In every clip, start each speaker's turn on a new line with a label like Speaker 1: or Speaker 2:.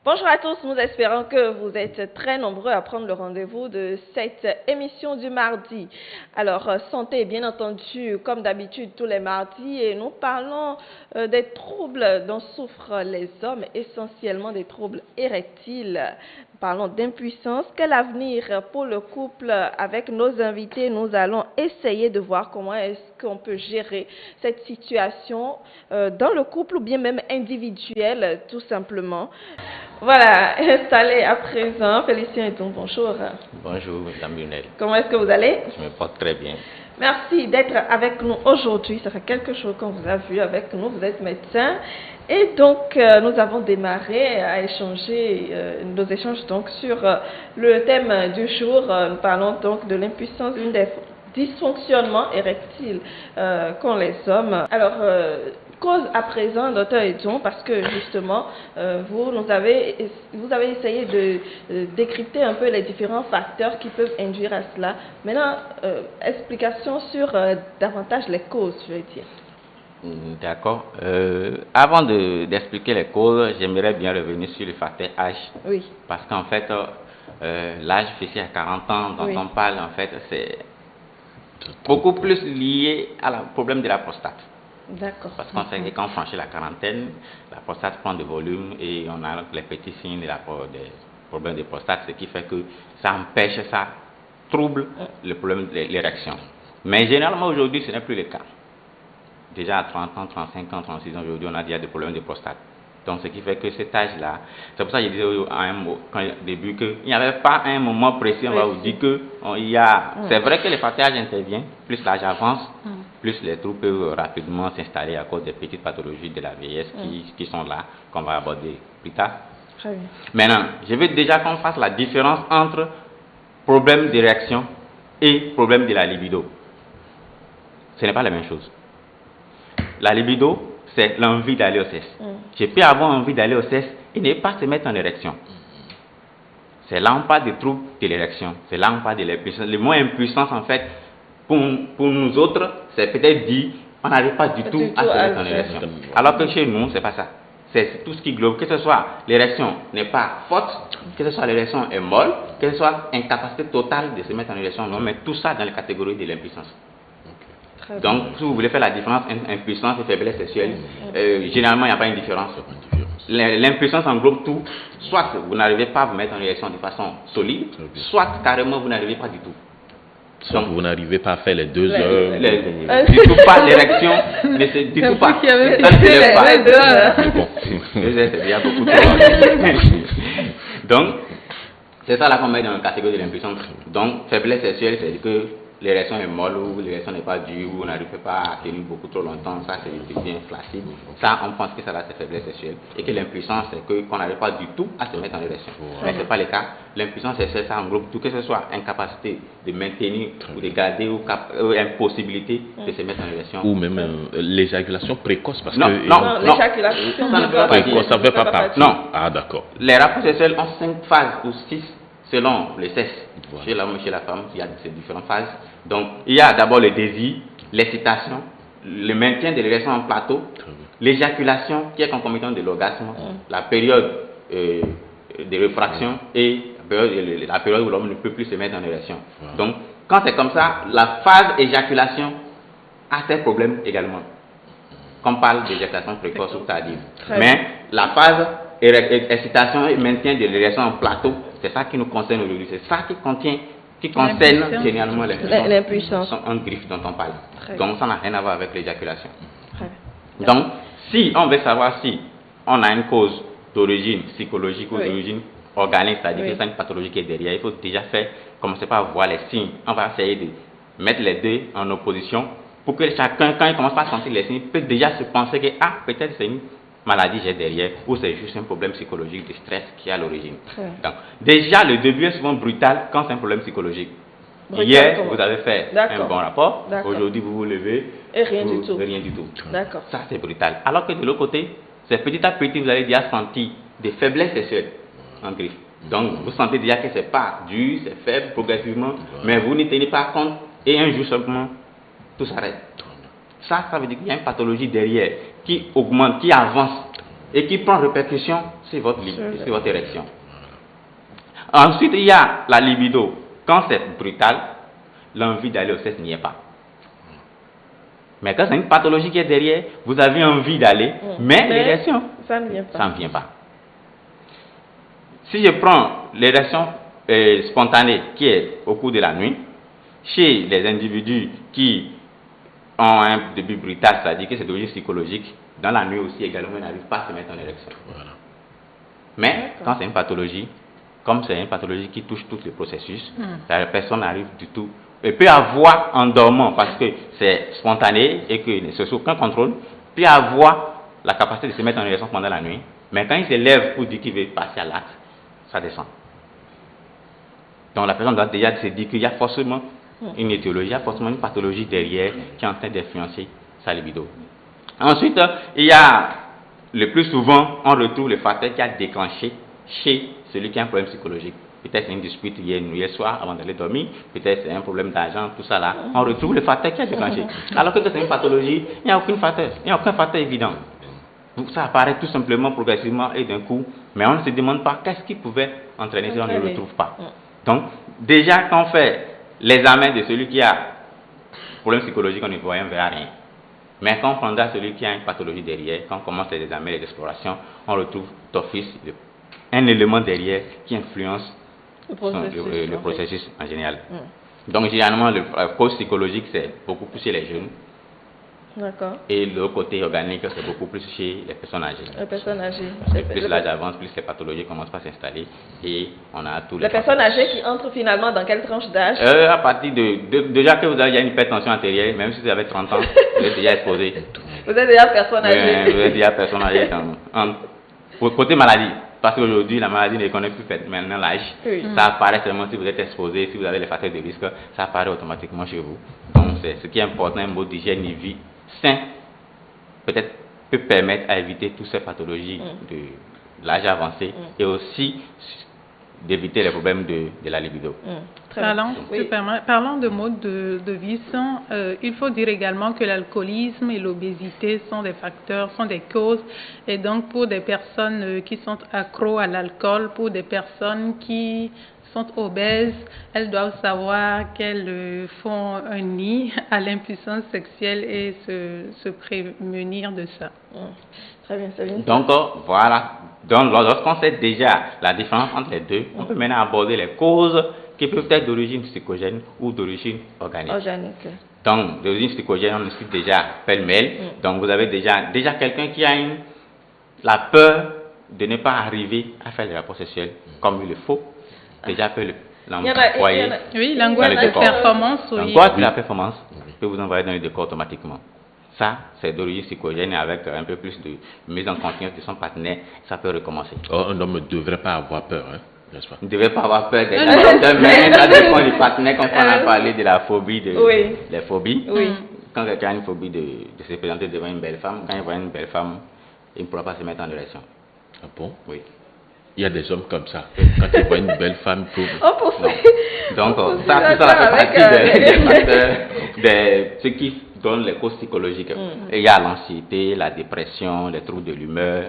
Speaker 1: Bonjour à tous, nous espérons que vous êtes très nombreux à prendre le rendez-vous de cette émission du mardi. Alors, santé, bien entendu, comme d'habitude tous les mardis, et nous parlons des troubles dont souffrent les hommes, essentiellement des troubles érectiles. Nous parlons d'impuissance. Quel avenir pour le couple? Avec nos invités, nous allons essayer de voir comment est-ce qu'on peut gérer cette situation dans le couple ou bien même individuelle, tout simplement. Voilà, installé à présent. Félicien Eton, bonjour.
Speaker 2: Bonjour, Madame Lionel.
Speaker 1: Comment est-ce que vous allez?
Speaker 2: Je me porte très bien.
Speaker 1: Merci d'être avec nous aujourd'hui. Ça fait quelque chose qu'on vous a vu avec nous. Vous êtes médecin. Et donc, nous avons démarré à échanger nos échanges donc, sur le thème du jour. Nous parlons donc de l'impuissance, l'une des dysfonctionnements érectiles qu'ont les hommes. Alors, cause à présent, docteur Edjon, parce que justement, vous avez essayé de décrypter un peu les différents facteurs qui peuvent induire à cela. Maintenant, explication sur davantage les causes, je veux dire.
Speaker 2: D'accord. Avant d'expliquer les causes, j'aimerais bien revenir sur le facteur âge.
Speaker 1: Oui.
Speaker 2: Parce qu'en fait, l'âge fixé à 40 ans dont on parle, en fait, c'est beaucoup plus lié au problème de la prostate.
Speaker 1: D'accord.
Speaker 2: Parce qu'on sait que quand on franchit la quarantaine, la prostate prend de volume et on a les petits signes des problèmes de prostate, ce qui fait que ça empêche, ça trouble le problème de l'érection. Mais généralement aujourd'hui, ce n'est plus le cas. Déjà à 30 ans, 35 ans, 36 ans, aujourd'hui, on a déjà des problèmes de prostate. Donc, ce qui fait que cet âge-là, c'est pour ça que je disais au début qu'il n'y avait pas un moment précis, on va vous dire que c'est vrai que le facteur âge intervient, plus l'âge avance, plus les troubles peuvent rapidement s'installer à cause des petites pathologies de la vieillesse qui sont là, qu'on va aborder plus tard.
Speaker 1: Très bien.
Speaker 2: Maintenant, je veux déjà qu'on fasse la différence entre problème d'érection et problème de la libido. Ce n'est pas la même chose. La libido, c'est l'envie d'aller au sexe. Je peux avoir envie d'aller au sexe et ne pas se mettre en érection. C'est là on parle des troubles de l'érection. C'est là on parle de l'impuissance. Le mot impuissance, en fait, pour nous autres, c'est peut-être dit, on n'arrive pas du tout à se mettre en érection. Alors que chez nous, c'est pas ça. C'est tout ce qui globe. Que ce soit l'érection n'est pas forte, que ce soit l'érection est molle, que ce soit incapacité totale de se mettre en érection, on met tout ça dans la catégorie de l'impuissance. Donc, si vous voulez faire la différence entre impuissance et faiblesse sexuelle, généralement, il n'y a pas une différence. L'impuissance englobe tout. Soit vous n'arrivez pas à vous mettre en érection de façon solide, soit carrément vous n'arrivez pas du tout.
Speaker 3: Donc, vous n'arrivez pas à faire les 2 heures.
Speaker 2: Du tout pas l'érection, mais c'est du tout pas. Ça ne se lève pas.
Speaker 3: Bon.
Speaker 2: 2 heures, c'est déjà beaucoup trop. Donc, c'est ça là qu'on met dans la catégorie de l'impuissance. Donc, faiblesse sexuelle, c'est que l'érection est molle ou l'érection n'est pas dure ou on n'arrive pas à tenir beaucoup trop longtemps, ça c'est bien flaccide. Ça, on pense que ça là c'est faiblesse sexuelle. Et que l'impuissance, c'est qu'on n'arrive pas du tout à se mettre en érection. Mais ce n'est pas le cas. L'impuissance sexuelle, ça englobe tout, que ce soit incapacité de maintenir ou de garder ou impossibilité de se mettre en érection.
Speaker 3: Ou même l'éjaculation précoce. Parce
Speaker 2: non,
Speaker 3: que
Speaker 2: non,
Speaker 1: l'éjaculation
Speaker 3: précoce, ça ne fait pas partie.
Speaker 2: Non.
Speaker 3: Ah, d'accord.
Speaker 2: Les rapports sexuels ont 5 phases ou 6 selon le sexe. Voilà. Chez l'homme et chez la femme, il y a ces différentes phases. Donc, il y a d'abord le désir, l'excitation, le maintien de l'érection en plateau, l'éjaculation qui est concomitante de l'orgasme, la période de réfraction et la période où l'homme ne peut plus se mettre en érection. Voilà. Donc, quand c'est comme ça, la phase éjaculation a ses problèmes également. Qu'on parle d'éjaculation précoce ou tardive. Mais la phase excitation et maintien de l'érection en plateau, c'est ça qui nous concerne aujourd'hui. C'est ça qui concerne généralement l'impuissance en griffe dont on parle. Donc ça n'a rien à voir avec l'éjaculation. Donc, si on veut savoir si on a une cause d'origine psychologique ou d'origine organique, c'est-à-dire que c'est une pathologie qui est derrière, il faut déjà commencer par voir les signes. On va essayer de mettre les deux en opposition pour que chacun, quand il commence à sentir les signes, peut déjà se penser que peut-être c'est une maladie j'ai derrière ou c'est juste un problème psychologique de stress qui est à l'origine. Donc, déjà, le début est souvent brutal quand c'est un problème psychologique. Hier, vous avez fait un bon rapport, aujourd'hui vous vous levez
Speaker 1: et rien du tout.
Speaker 2: Rien du tout.
Speaker 1: D'accord.
Speaker 2: Ça, c'est brutal. Alors que de l'autre côté, c'est petit à petit, vous allez déjà sentir des faiblesses sexuelles en griffe. Donc, vous sentez déjà que c'est pas dur, c'est faible progressivement, mais vous n'y tenez pas compte et un jour simplement, tout s'arrête. Ça veut dire qu'il y a une pathologie derrière qui augmente, qui avance et qui prend répercussion sur votre érection. Ensuite, il y a la libido. Quand c'est brutal, l'envie d'aller au sexe n'y est pas. Mais quand c'est une pathologie qui est derrière, vous avez envie d'aller, mais l'érection,
Speaker 1: ça ne vient pas.
Speaker 2: Ça ne vient pas. Si je prends l'érection spontanée qui est au cours de la nuit, chez les individus qui ont un début brutal, c'est-à-dire que c'est d'origine psychologique, dans la nuit aussi également, ils n'arrivent pas à se mettre en érection. Voilà. Mais quand c'est une pathologie, comme c'est une pathologie qui touche tous les processus, la personne n'arrive du tout. Elle peut avoir en dormant, parce que c'est spontané et qu'il ne se sous aucun contrôle, peut avoir la capacité de se mettre en érection pendant la nuit, mais quand il se lève pour dire qu'il veut passer à l'acte, ça descend. Donc la personne doit déjà se dire qu'il y a forcément une étiologie, il y a forcément une pathologie derrière qui est en train d'influencer sa libido. Ensuite, il y a, le plus souvent, on retrouve le facteur qui a déclenché chez celui qui a un problème psychologique. Peut-être c'est une dispute hier soir avant d'aller dormir, peut-être c'est un problème d'argent, tout ça là. On retrouve le facteur qui a déclenché. Alors que c'est une pathologie, il n'y a aucun facteur évident. Donc ça apparaît tout simplement progressivement et d'un coup, mais on ne se demande pas qu'est-ce qui pouvait entraîner si on ne le retrouve pas. Donc, déjà quand on fait l'examen de celui qui a problème psychologique, on ne voit rien, verra rien. Mais quand on prendra celui qui a une pathologie derrière, quand on commence les examens, les explorations, on retrouve d'office un élément derrière qui influence le processus en général. Donc, généralement, la cause psychologique, c'est beaucoup plus chez les jeunes.
Speaker 1: D'accord.
Speaker 2: Et le côté organique, c'est beaucoup plus chez les personnes âgées.
Speaker 1: Les personnes âgées.
Speaker 2: Plus l'âge avance, plus les pathologies commencent à s'installer et on a tous
Speaker 1: les personnes âgées qui entrent finalement dans quelle tranche d'âge?
Speaker 2: À partir déjà que vous avez une hypertension artérielle, même si vous avez 30 ans, vous êtes déjà exposé.
Speaker 1: Vous êtes déjà personne âgée.
Speaker 2: Vous êtes déjà personne âgée. Côté maladie, parce qu'aujourd'hui la maladie ne connaît plus maintenant l'âge. Oui. Ça apparaît seulement si vous êtes exposé, si vous avez les facteurs de risque, ça apparaît automatiquement chez vous. Donc c'est ce qui est important, un mode d'hygiène et vie sain peut-être peut permettre à éviter toutes ces pathologies de l'âge avancé et aussi d'éviter les problèmes de la libido.
Speaker 4: Parlons de mode de vie sain. Il faut dire également que l'alcoolisme et l'obésité sont des facteurs, sont des causes. Et donc pour des personnes qui sont accros à l'alcool, pour des personnes qui sont obèses, elles doivent savoir qu'elles font un nid à l'impuissance sexuelle et se prémunir de ça.
Speaker 1: Très bien, c'est bien.
Speaker 2: Donc voilà, donc lorsqu'on sait déjà la différence entre les deux, on peut maintenant aborder les causes qui peuvent être d'origine psychogène ou d'origine organique. Donc d'origine psychogène, on cite déjà pêle-mêle. Donc vous avez déjà quelqu'un qui a la peur de ne pas arriver à faire le rapport sexuel comme il le faut. Déjà peut l'envoyer.
Speaker 4: Oui, l'angoisse de performance.
Speaker 2: L'angoisse de la performance peut vous envoyer dans le décor automatiquement. Ça, c'est d'origine psychogène et avec un peu plus de mise en confiance de son partenaire, ça peut recommencer.
Speaker 3: Un homme ne devrait pas avoir peur, hein, n'est-ce pas?
Speaker 2: Il ne devrait pas avoir peur des facteurs, mais ça dépend du partenaire. Quand on a parlé de la phobie, les phobies, quand quelqu'un a une phobie de se présenter devant une belle femme, quand il voit une belle femme, il ne pourra pas se mettre en érection.
Speaker 3: Ah bon?
Speaker 2: Oui.
Speaker 3: Il y a des hommes comme ça. Quand ils voient une belle femme,
Speaker 2: donc ça fait partie des facteurs, de ce qui donne les causes psychologiques. Il y a l'anxiété, la dépression, les troubles de l'humeur.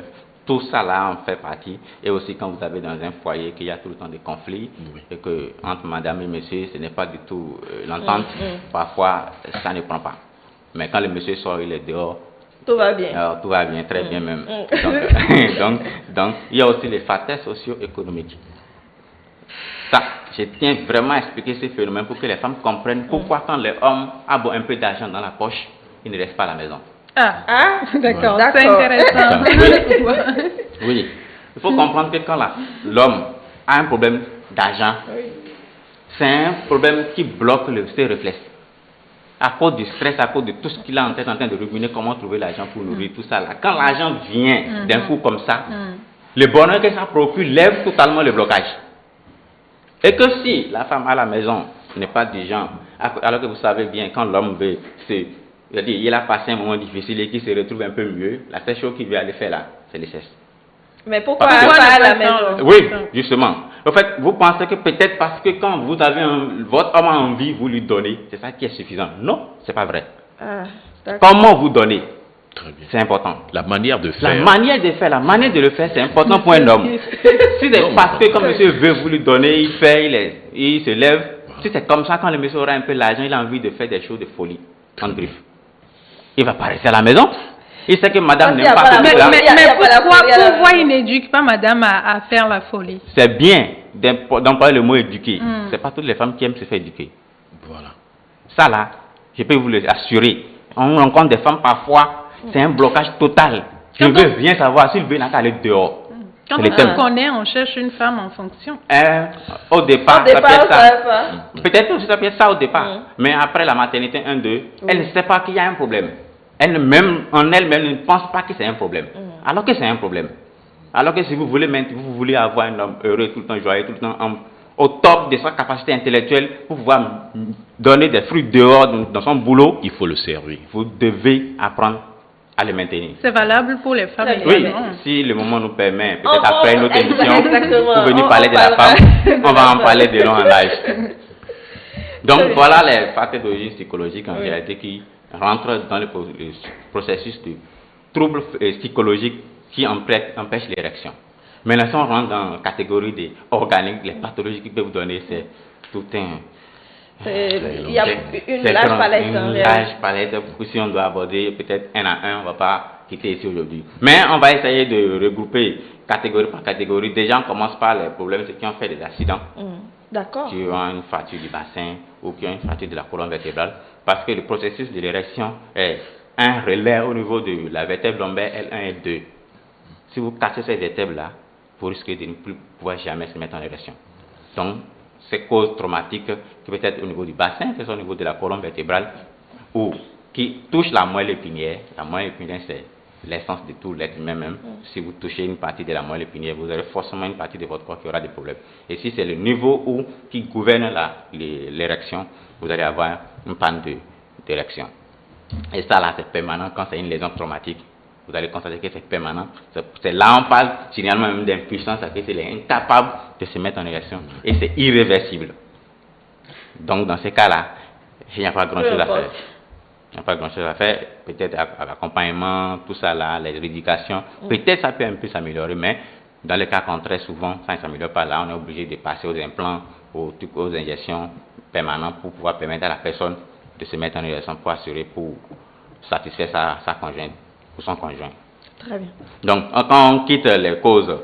Speaker 2: Tout ça là en fait partie. Et aussi quand vous avez dans un foyer qu'il y a tout le temps des conflits et que entre madame et monsieur, ce n'est pas du tout l'entente. Parfois, ça ne prend pas. Mais quand le monsieur sort, il est dehors.
Speaker 1: Tout va bien.
Speaker 2: Alors, tout va bien, très bien même. Donc, il y a aussi les facteurs socio-économiques. Ça, je tiens vraiment à expliquer ces phénomènes pour que les femmes comprennent pourquoi quand les hommes ont un peu d'argent dans la poche, ils ne restent pas à la maison.
Speaker 4: D'accord, c'est intéressant.
Speaker 2: Oui, il faut comprendre que quand l'homme a un problème d'argent, c'est un problème qui bloque ses réflexes. À cause du stress, à cause de tout ce qu'il a en tête, en train de ruminer comment trouver l'argent pour nourrir tout ça là. Quand l'argent vient d'un coup comme ça, le bonheur que ça procure lève totalement le blocage. Et que si la femme à la maison n'est pas du genre, alors que vous savez bien, quand l'homme veut, il a passé un moment difficile et qu'il se retrouve un peu mieux, la seule chose qu'il veut aller faire là, c'est le sexe.
Speaker 1: Mais pourquoi pas à la maison?
Speaker 2: Oui, justement. En fait, vous pensez que peut-être parce que quand vous avez votre homme a envie, vous lui donnez, c'est ça qui est suffisant. Non, c'est pas vrai. Comment vous donnez?
Speaker 3: Très bien.
Speaker 2: C'est important.
Speaker 3: La manière de
Speaker 2: La
Speaker 3: faire.
Speaker 2: manière de faire, c'est important pour un homme. Si c'est parce que comme monsieur veut vous lui donner, il fait, il se lève. Si c'est comme ça, quand le monsieur aura un peu l'argent, il a envie de faire des choses de folie, en griffe. Il va pas rester à la maison. Il sait que madame n'aime pas tout ça.
Speaker 4: Pourquoi il n'éduque pas madame à faire la folie?
Speaker 2: C'est bien d'employer le mot éduquer. C'est pas toutes les femmes qui aiment se faire éduquer.
Speaker 3: Voilà.
Speaker 2: Ça là, je peux vous l'assurer. On rencontre des femmes parfois, c'est un blocage total. Je veux rien savoir. S'il veut, il n'a qu'à aller dehors.
Speaker 4: Quand on connaît, on cherche une femme en fonction.
Speaker 2: Au départ, ça peut être ça. Peut-être aussi ça peut être ça au départ. Mais après la maternité 1-2, elle ne sait pas qu'il y a un problème. Elle-même, en elle-même, ne pense pas que c'est un problème. Alors que c'est un problème. Alors que si vous voulez avoir un homme heureux tout le temps, joyeux tout le temps, au top de sa capacité intellectuelle, pour pouvoir donner des fruits dehors dans son boulot,
Speaker 3: il faut le servir.
Speaker 2: Vous devez apprendre à le maintenir.
Speaker 4: C'est valable pour les femmes.
Speaker 2: Oui, si le moment nous permet, peut-être après une autre émission, pour venir parler de la femme, on va en parler de long en large. Donc voilà les facteurs d'origine psychologique en réalité qui rentrent dans le processus de troubles psychologiques qui empêchent l'érection. Maintenant, si on rentre dans la catégorie des organiques, les pathologies qui peuvent vous donner, c'est tout un...
Speaker 1: Il y a une large palette.
Speaker 2: Une large palette. Si on doit aborder peut-être un à un, on ne va pas quitter ici aujourd'hui. Mais on va essayer de regrouper catégorie par catégorie. Déjà, on commence par les problèmes, ceux qui ont fait des accidents.
Speaker 1: D'accord.
Speaker 2: Qui ont une fracture du bassin ou qui ont une fracture de la colonne vertébrale. Parce que le processus de l'érection est un relais au niveau de la vertèbre lombaire L1 et L2. Si vous cassez ces vertèbres-là, vous risquez de ne plus pouvoir jamais se mettre en érection. Donc, ces causes traumatiques qui peut être au niveau du bassin, que ce soit au niveau de la colonne vertébrale, ou qui touchent la moelle épinière. La moelle épinière, c'est l'essence de tout l'être humain même. Si vous touchez une partie de la moelle épinière, vous aurez forcément une partie de votre corps qui aura des problèmes. Et si c'est le niveau qui gouverne l'érection, vous allez avoir une panne d'érection. Et ça là, c'est permanent quand c'est une lésion traumatique. Vous allez constater que c'est permanent. C'est là on parle généralement même d'impuissance, c'est qu'il est incapable de se mettre en érection. Et c'est irréversible. Donc dans ces cas-là, il n'y a pas grand-chose à faire. Il n'y a pas grand-chose à faire. Peut-être à l'accompagnement, tout ça là, les rééducations. Peut-être ça peut un peu s'améliorer, mais dans le cas contraire, souvent, ça ne s'améliore pas. Là, on est obligé de passer aux implants, aux injections permanentes pour pouvoir permettre à la personne de se mettre en érection pour satisfaire sa conjointe. Ou son conjoint.
Speaker 1: Très bien.
Speaker 2: Donc, quand on quitte les causes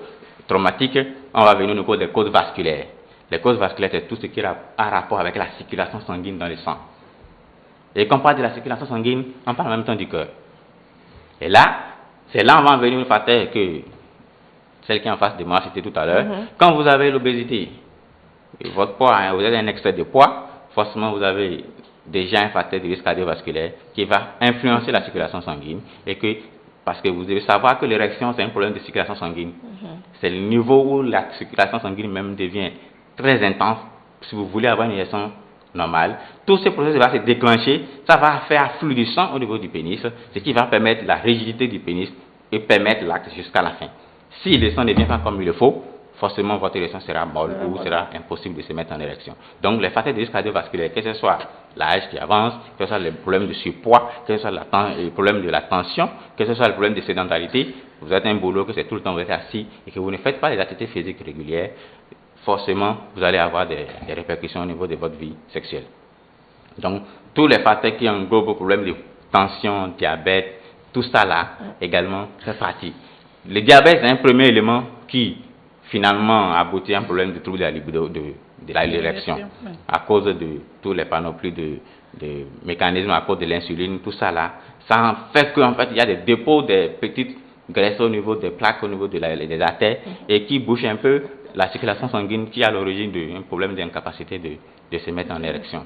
Speaker 2: traumatiques, on va venir au niveau des causes vasculaires. Les causes vasculaires, c'est tout ce qui a rapport avec la circulation sanguine dans le sang. Et quand on parle de la circulation sanguine, on parle en même temps du cœur. Et là, c'est là on va venir une facteur que celle qui est en face de moi, c'était tout à l'heure. Quand vous avez l'obésité, votre poids, vous avez un excès de poids, forcément vous avez déjà un facteur de risque cardiovasculaire qui va influencer la circulation sanguine parce que vous devez savoir que l'érection c'est un problème de circulation sanguine. C'est le niveau où la circulation sanguine même devient très intense. Si vous voulez avoir une érection normale, tout ce processus va se déclencher, ça va faire afflux du sang au niveau du pénis, ce qui va permettre la rigidité du pénis et permettre l'acte jusqu'à la fin. Si le sang ne vient pas comme il le faut, forcément votre érection sera molle ou sera impossible de se mettre en érection. Donc les facteurs de risque cardiovasculaire, que ce soit l'âge qui avance, que ce soit le problème de surpoids, que ce soit le problème de la tension, que ce soit le problème de sédentarité, vous êtes un boulot que c'est tout le temps vous êtes assis et que vous ne faites pas des activités physiques régulières, forcément vous allez avoir des répercussions au niveau de votre vie sexuelle. Donc tous les facteurs qui englobent le problème de tension, diabète, tout ça là également fait partie. Le diabète c'est un premier élément qui finalement aboutit à un problème de trouble de la libido, de l'érection, à cause de tous les panoplies de mécanismes, à cause de l'insuline, tout ça là, ça fait qu'en fait il y a des dépôts de petites graisses au niveau des plaques, au niveau des artères, et qui bouchent un peu la circulation sanguine qui est à l'origine d'un problème d'incapacité de se mettre en érection.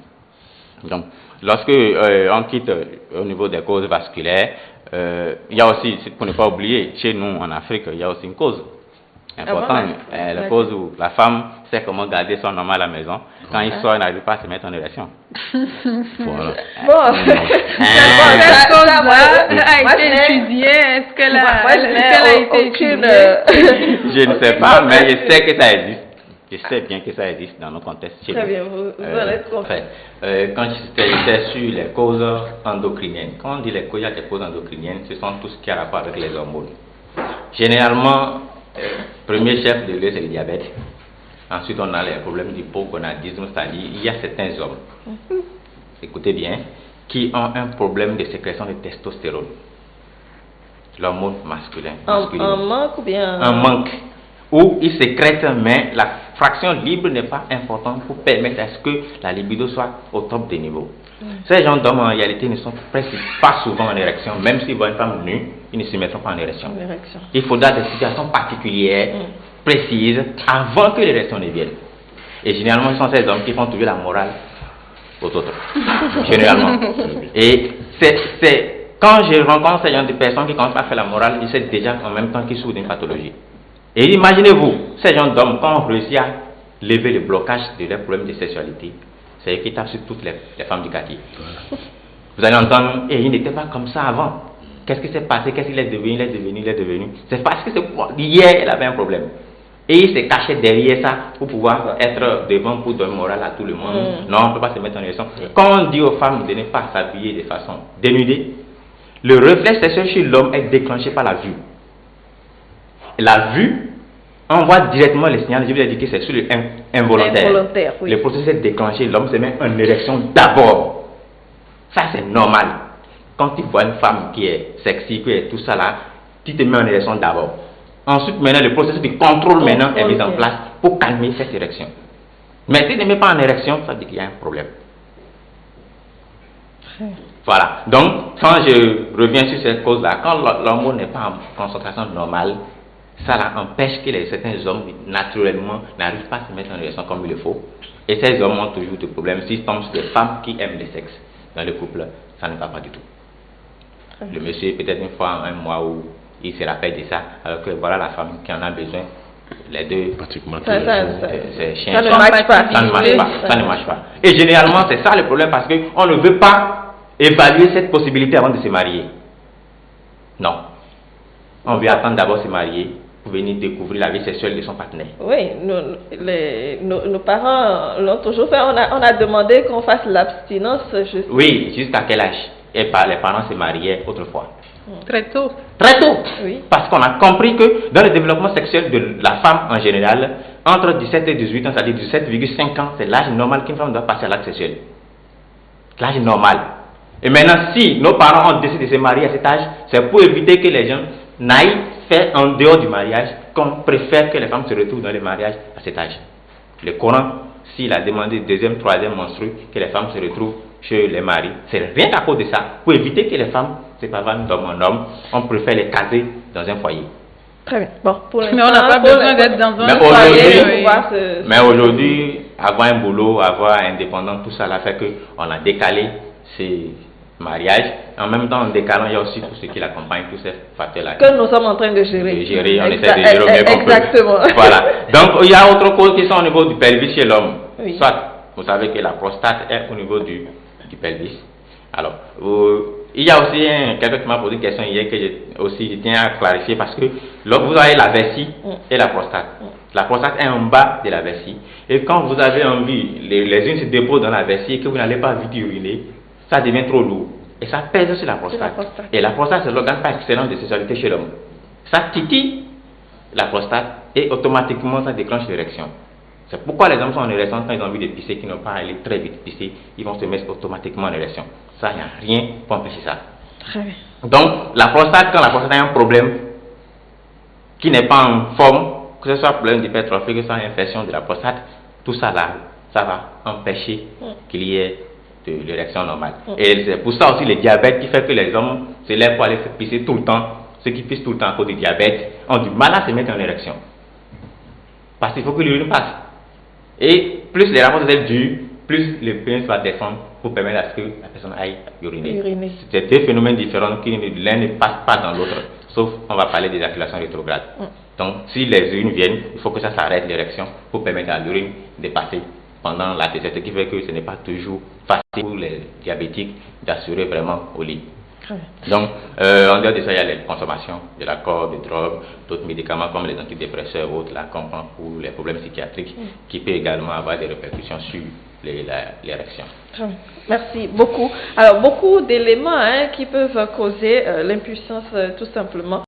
Speaker 2: Donc, lorsque on quitte au niveau des causes vasculaires, il y a aussi, pour ne pas oublier, chez nous en Afrique, il y a aussi une cause important, la cause où la femme sait comment garder son homme à la maison. Quand il sort, il n'arrive pas à se mettre en érection. Voilà.
Speaker 4: Cette cause-là a été étudiée. Est-ce qu'elle a été étudiée?
Speaker 2: Je ne sais pas, mais je sais que ça existe. Je sais bien que ça existe dans notre contexte.
Speaker 1: Très bien, vous en êtes confiant.
Speaker 5: Quand j'étais sur les causes endocriniennes, quand on dit il y a des causes endocriniennes, ce sont tout ce qui a rapport avec les hormones. Généralement, premier chef de l'œuvre, c'est le diabète. Ensuite, on a les problèmes d'hypogonadisme, c'est-à-dire il y a certains hommes, écoutez bien, qui ont un problème de sécrétion de testostérone, l'hormone masculin.
Speaker 1: Un manque ou bien
Speaker 5: un manque, où il sécrète, mais la fraction libre n'est pas importante pour permettre à ce que la libido soit au top des niveaux. Ces gens d'hommes, en réalité, ne sont presque pas souvent en érection, même s'ils voient une femme nue, ils ne se mettront pas en érection. Il faudra des situations particulières, précises, avant que l'érection ne vienne. Et généralement, ce sont ces hommes qui font toujours la morale aux autres. Généralement. Et c'est quand je rencontre ces gens de personnes qui commencent à faire la morale, ils savent déjà en même temps qu'ils souffrent d'une pathologie. Et imaginez-vous, ces gens d'hommes, quand on réussit à lever le blocage de leurs problèmes de sexualité, c'est équitable sur toutes les femmes du quartier. Vous allez entendre, et il n'était pas comme ça avant. Qu'est-ce qui s'est passé? Qu'est-ce qu'il est devenu? Il est devenu. C'est parce que hier, elle avait un problème. Et il s'est caché derrière ça pour pouvoir être devant pour donner morale à tout le monde. Non, on ne peut pas se mettre en élection. Quand on dit aux femmes de ne pas s'habiller de façon dénudée, le réflexe sexuel chez l'homme est déclenché par la vue. La vue envoie directement les signaux, je vous ai dit que c'est sur le involontaire.
Speaker 1: Oui.
Speaker 5: Le processus est déclenché, l'homme se met en érection d'abord. Ça c'est normal. Quand tu vois une femme qui est sexy, qui est tout ça là, tu te mets en érection d'abord. Ensuite, maintenant, le processus de contrôle maintenant est mis en place pour calmer cette érection. Mais si tu ne mets pas en érection, ça veut dire qu'il y a un problème. Voilà. Donc, quand je reviens sur cette cause-là, quand l'hormone n'est pas en concentration normale, ça empêche que certains hommes, naturellement, n'arrivent pas à se mettre en érection comme il le faut. Et ces hommes ont toujours des problèmes. S'ils tombent sur des femmes qui aiment le sexe dans le couple, ça ne va pas du tout. Le monsieur, peut-être une fois en un mois où il se rappelle de ça, alors que voilà la femme qui en a besoin. Les deux,
Speaker 3: pratiquement
Speaker 1: ça
Speaker 5: ne marche pas. Et généralement, c'est ça le problème parce qu'on ne veut pas évaluer cette possibilité avant de se marier. Non. On veut attendre d'abord de se marier pour venir découvrir la vie sexuelle de son partenaire.
Speaker 1: Oui, nos parents l'ont toujours fait. On a demandé qu'on fasse l'abstinence.
Speaker 5: Oui, jusqu'à quel âge? Et les parents se mariaient autrefois.
Speaker 4: Très tôt.
Speaker 5: Très tôt.
Speaker 1: Oui.
Speaker 5: Parce qu'on a compris que dans le développement sexuel de la femme en général, entre 17 et 18 ans, c'est-à-dire 17,5 ans, c'est l'âge normal qu'une femme doit passer à l'acte sexuel. L'âge normal. Et maintenant, si nos parents ont décidé de se marier à cet âge, c'est pour éviter que les gens n'aillent faire en dehors du mariage, qu'on préfère que les femmes se retrouvent dans le mariage à cet âge. Le Coran, s'il a demandé deuxième, troisième menstru, que les femmes se retrouvent chez les maris, c'est rien qu'à cause de ça. Pour éviter que les femmes se pavanent d'homme en homme, on préfère les caser dans un foyer.
Speaker 1: Très bien. Bon, pour
Speaker 4: mais on n'a pas besoin d'être dans un
Speaker 1: foyer.
Speaker 5: Mais aujourd'hui, avoir un boulot, avoir indépendant, tout ça, là fait qu'on a décalé ces mariages. En même temps, en décalant, il y a aussi tout ce qui l'accompagne, tous ces facteurs-là.
Speaker 1: Que nous sommes en train de gérer.
Speaker 5: On essaie de gérer au mieux qu'on peut.
Speaker 1: Exactement.
Speaker 5: Voilà. Donc, il y a autre chose qui sont au niveau du pelvis chez l'homme.
Speaker 1: Oui.
Speaker 5: Soit, vous savez que la prostate est au niveau du pelvis. Alors, il y a aussi quelqu'un qui m'a posé une question hier que je tiens à clarifier parce que là, vous avez la vessie et la prostate. La prostate est en bas de la vessie. Et quand vous avez envie, les unes se déposent dans la vessie et que vous n'allez pas vite uriner, ça devient trop lourd. Et ça pèse sur la prostate. Et la prostate, c'est l'organe par excellence de sexualité chez l'homme. Ça titille la prostate et automatiquement ça déclenche l'érection. C'est pourquoi les hommes sont en érection quand ils ont envie de pisser, qu'ils n'ont pas à aller très vite pisser, ils vont se mettre automatiquement en érection. Ça, il n'y a rien pour empêcher ça.
Speaker 1: Très bien.
Speaker 5: Donc, la prostate, quand la prostate a un problème qui n'est pas en forme, que ce soit un problème d'hypertrophie, que ce soit une infection de la prostate, tout ça là, ça va empêcher qu'il y ait de l'érection normale. Et c'est pour ça aussi le diabète qui fait que les hommes se lèvent pour aller se pisser tout le temps. Ceux qui pissent tout le temps à cause du diabète ont du mal à se mettre en érection. Parce qu'il faut que l'urine passe. Et plus les rapports sexuels durent, plus le pénis va descendre pour permettre à ce que la personne aille uriner. C'est deux phénomènes différents qui l'un ne passe pas dans l'autre. Sauf, on va parler d'éjaculation rétrograde. Donc, si les urines viennent, il faut que ça s'arrête l'érection pour permettre à l'urine de passer pendant la tétée, ce qui fait que ce n'est pas toujours facile pour les diabétiques d'assurer vraiment au lit. Donc, en dehors de ça, il y a les consommations de l'alcool, de drogue, d'autres médicaments comme les antidépresseurs ou autres, là, comme pour les problèmes psychiatriques, qui peut également avoir des répercussions sur l'érection.
Speaker 1: Merci beaucoup. Alors, beaucoup d'éléments qui peuvent causer l'impuissance, tout simplement.